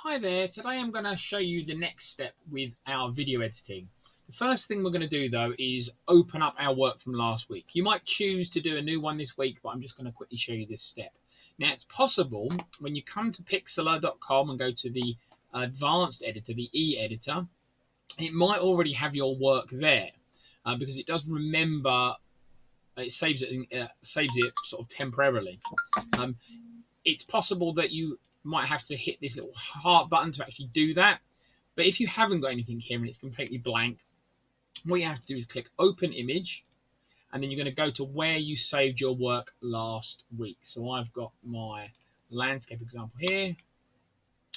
Hi there, today I'm going to show you the next step with our video editing. The first thing we're going to do though is open up our work from last week. You might choose to do a new one this week, but I'm just going to quickly show you this step. Now it's possible when you come to pixlr.com and go to the advanced editor, the e-editor, it might already have your work there because it does remember, it saves it sort of temporarily. It's possible that you might have to hit this little heart button to actually do that. But if you haven't got anything here and it's completely blank, what you have to do is click Open Image, and then you're going to go to where you saved your work last week. So I've got my landscape example here,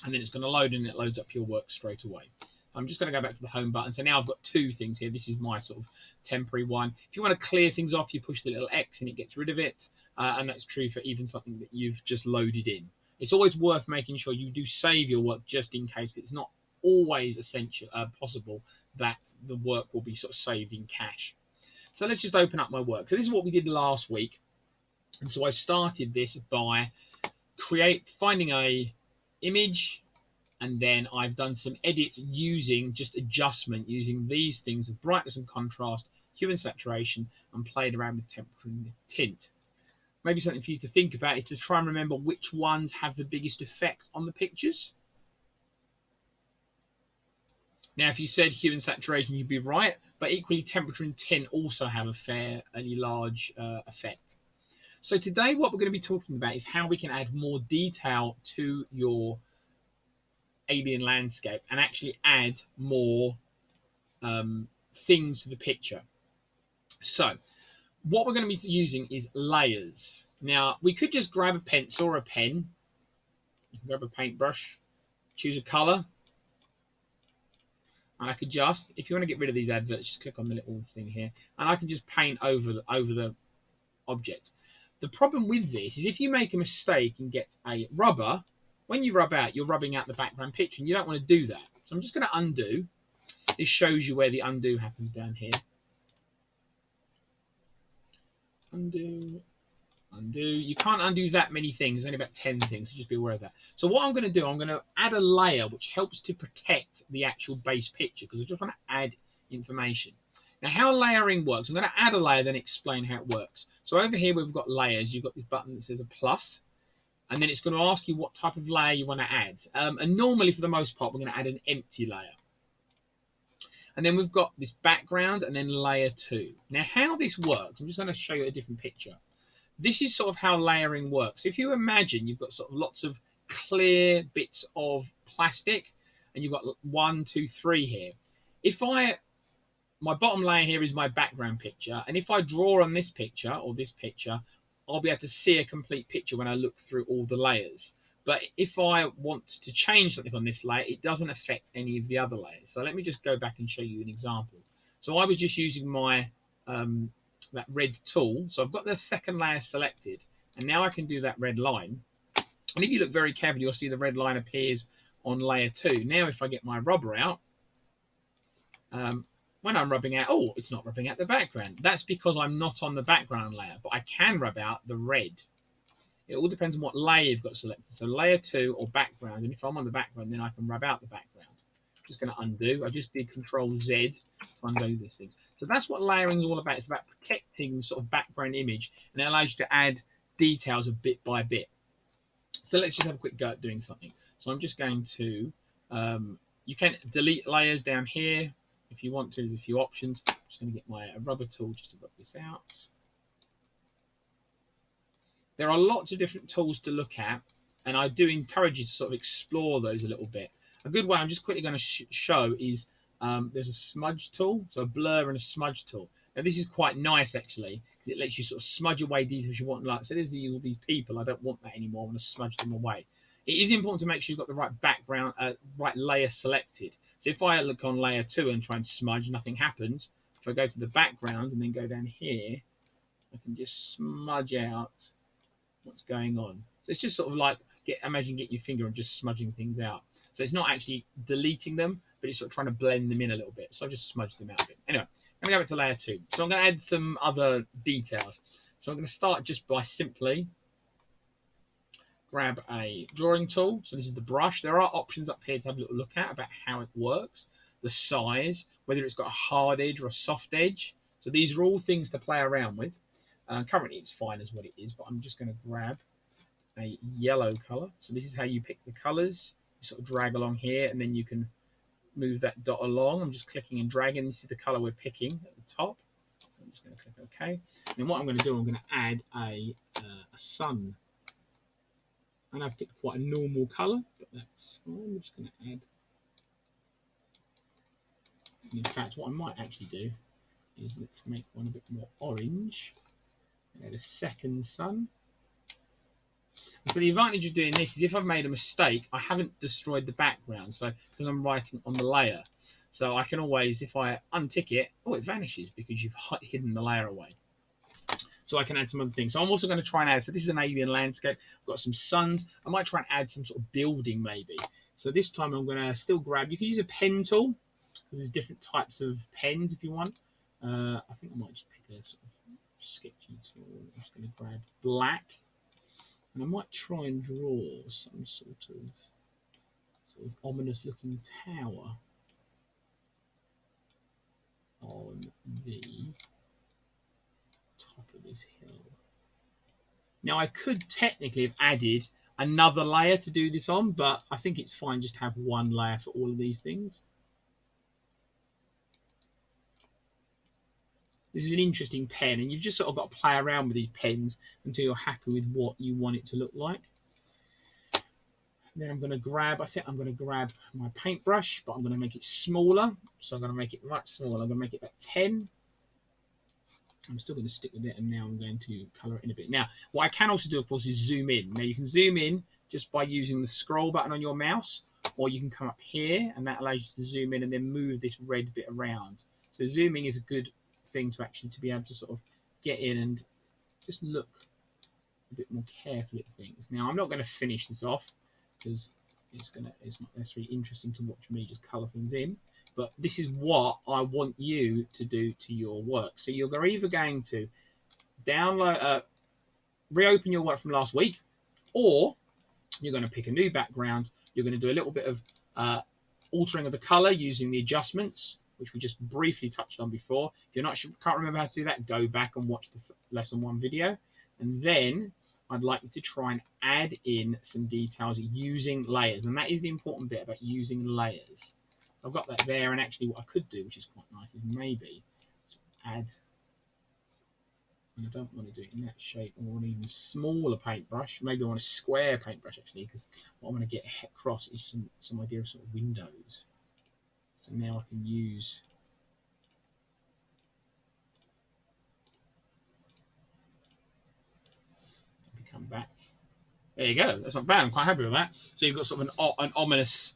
and then it's going to load and it loads up your work straight away. So I'm just going to go back to the home button. So now I've got two things here. This is my sort of temporary one. If you want to clear things off, you push the little X and it gets rid of it. And that's true for even something that you've just loaded in. It's always worth making sure you do save your work just in case. It's not always possible that the work will be sort of saved in cache. So let's just open up my work. So this is what we did last week. And so I started this by finding a image, and then I've done some edits using just adjustment using these things of brightness and contrast, hue and saturation, and played around with temperature and tint. Maybe something for you to think about is to try and remember which ones have the biggest effect on the pictures. Now, if you said hue and saturation, you'd be right, but equally temperature and tint also have a fairly large effect. So today what we're going to be talking about is how we can add more detail to your alien landscape and actually add more things to the picture. So what we're going to be using is layers. Now we could just grab a pencil or a pen, you can grab a paintbrush, choose a color, and I could just, if you want to get rid of these adverts, just click on the little thing here, and I can just paint over the object. The problem with this is if you make a mistake and get a rubber, when you rub out, you're rubbing out the background picture, and you don't want to do that. So I'm just going to undo. This shows you where the undo happens down here. Undo, undo. You can't undo that many things. There's only about 10 things, so just be aware of that. So what I'm going to do, I'm going to add a layer which helps to protect the actual base picture because I just want to add information. Now, how layering works, I'm going to add a layer, then explain how it works. So over here, we've got layers. You've got this button that says a plus, and then it's going to ask you what type of layer you want to add. And normally, for the most part, we're going to add an empty layer. And then we've got this background and then layer 2. Now, how this works, I'm just going to show you a different picture. This is sort of how layering works. If you imagine you've got sort of lots of clear bits of plastic, and you've got 1, 2, 3 here. My bottom layer here is my background picture, and if I draw on this picture or this picture, I'll be able to see a complete picture when I look through all the layers. But if I want to change something on this layer, it doesn't affect any of the other layers. So let me just go back and show you an example. So I was just using my that red tool. So I've got the second layer selected, and now I can do that red line. And if you look very carefully, you'll see the red line appears on layer 2. Now if I get my rubber out, when I'm rubbing out, oh, it's not rubbing out the background. That's because I'm not on the background layer, but I can rub out the red. It all depends on what layer you've got selected. So layer 2 or background, and if I'm on the background, then I can rub out the background. I'm just going to undo. I just did Control Z to undo these things. So that's what layering is all about. It's about protecting the sort of background image, and it allows you to add details a bit by bit. So let's just have a quick go at doing something. So I'm just going to, you can delete layers down here if you want to. There's a few options. I'm just going to get my rubber tool just to rub this out. There are lots of different tools to look at, and I do encourage you to sort of explore those a little bit. A good one I'm just quickly going to show is there's a smudge tool, so a blur and a smudge tool. Now this is quite nice actually, because it lets you sort of smudge away details you want. Like, so there's all these people, I don't want that anymore, I want to smudge them away. It is important to make sure you've got the right background, right layer selected. So if I look on layer 2 and try and smudge, nothing happens. If I go to the background and then go down here, I can just smudge out what's going on. So it's just sort of like, imagine getting your finger and just smudging things out. So it's not actually deleting them, but it's sort of trying to blend them in a little bit. So I've just smudged them out a bit. Anyway, let me go back to layer 2. So I'm going to add some other details. So I'm going to start just by simply grab a drawing tool. So this is the brush. There are options up here to have a little look at about how it works, the size, whether it's got a hard edge or a soft edge. So these are all things to play around with. Currently it's fine as what it is, but I'm just going to grab a yellow color. So this is how you pick the colors. You sort of drag along here, and then you can move that dot along. I'm just clicking and dragging. This is the color we're picking at the top. So I'm just going to click OK. And what I'm going to do, I'm going to add a sun. And I've picked quite a normal color, but that's fine. I'm just going to add. And in fact, what I might actually do is let's make one a bit more orange. Add a second sun. And so the advantage of doing this is if I've made a mistake, I haven't destroyed the background. So because I'm writing on the layer, so I can always, if I untick it, oh, it vanishes because you've hidden the layer away. So I can add some other things. So I'm also going to try and add, so this is an alien landscape. I've got some suns. I might try and add some sort of building maybe. So this time I'm going to still grab, you can use a pen tool, because there's different types of pens if you want. I think I might just pick a sort of sketchy tool. I'm just going to grab black. And I might try and draw some sort of ominous looking tower on the top of this hill. Now I could technically have added another layer to do this on, but I think it's fine just to have one layer for all of these things. This is an interesting pen, and you've just sort of got to play around with these pens until you're happy with what you want it to look like. And then I'm going to grab, I think I'm going to grab my paintbrush, but I'm going to make it smaller. So I'm going to make it much smaller. I'm going to make it about 10. I'm still going to stick with it, and now I'm going to colour it in a bit. Now, what I can also do, of course, is zoom in. Now, you can zoom in just by using the scroll button on your mouse, or you can come up here, and that allows you to zoom in and then move this red bit around. So zooming is a good thing to actually to be able to sort of get in and just look a bit more carefully at things. Now, I'm not going to finish this off because it's not necessarily interesting to watch me just colour things in. But this is what I want you to do to your work. So you're either going to download, reopen your work from last week, or you're going to pick a new background. You're going to do a little bit of altering of the color using the adjustments, which we just briefly touched on before. If you're not sure, can't remember how to do that, go back and watch the lesson 1 video. And then I'd like you to try and add in some details using layers. And that is the important bit about using layers. I've got that there, and actually what I could do, which is quite nice, is maybe add, and I don't want to do it in that shape, I want an even smaller paintbrush. Maybe I want a square paintbrush actually, because what I want to get across is some idea of sort of windows. So now I can use come back. There you go. That's not bad. I'm quite happy with that. So you've got sort of an ominous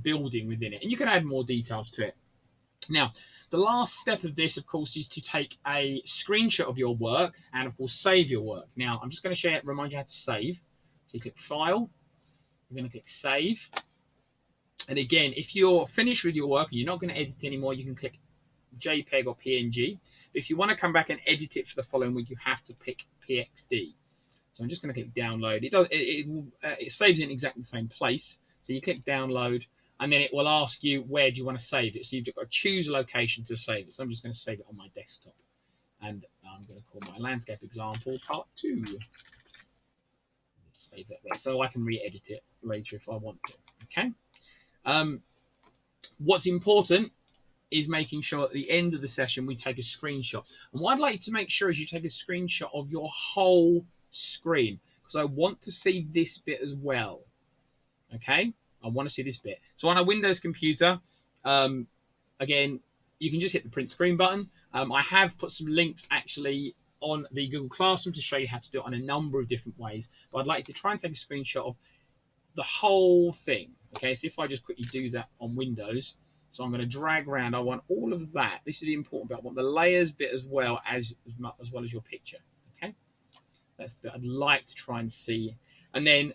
building within it, and you can add more details to it. Now, the last step of this, of course, is to take a screenshot of your work and, of course, save your work. Now, I'm just going to remind you how to save. So you click File, you're going to click Save. And again, if you're finished with your work and you're not going to edit anymore, you can click JPEG or PNG. But if you want to come back and edit it for the following week, you have to pick PXD. So I'm just going to click Download. It saves it in exactly the same place. So you click Download, and then it will ask you where do you want to save it. So you've got to choose a location to save it. So I'm just going to save it on my desktop. And I'm going to call my landscape example part 2. Save that there. So I can re-edit it later if I want to. Okay. What's important is making sure at the end of the session we take a screenshot. And what I'd like you to make sure is you take a screenshot of your whole screen, because I want to see this bit as well. Okay, I want to see this bit. So on a Windows computer, again, you can just hit the print screen button. I have put some links actually on the Google Classroom to show you how to do it on a number of different ways, but I'd like you to try and take a screenshot of the whole thing. Okay, so if I just quickly do that on Windows, so I'm going to drag around, I want all of that. This is the important bit. I want the layers bit as well as your picture. Okay, that's the bit I'd like to try and see. And then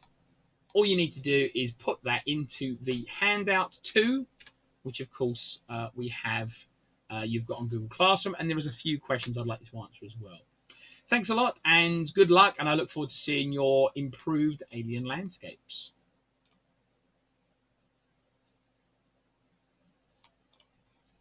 all you need to do is put that into the handout 2, which of course we have, you've got on Google Classroom, and there is a few questions I'd like you to answer as well. Thanks a lot and good luck, and I look forward to seeing your improved alien landscapes.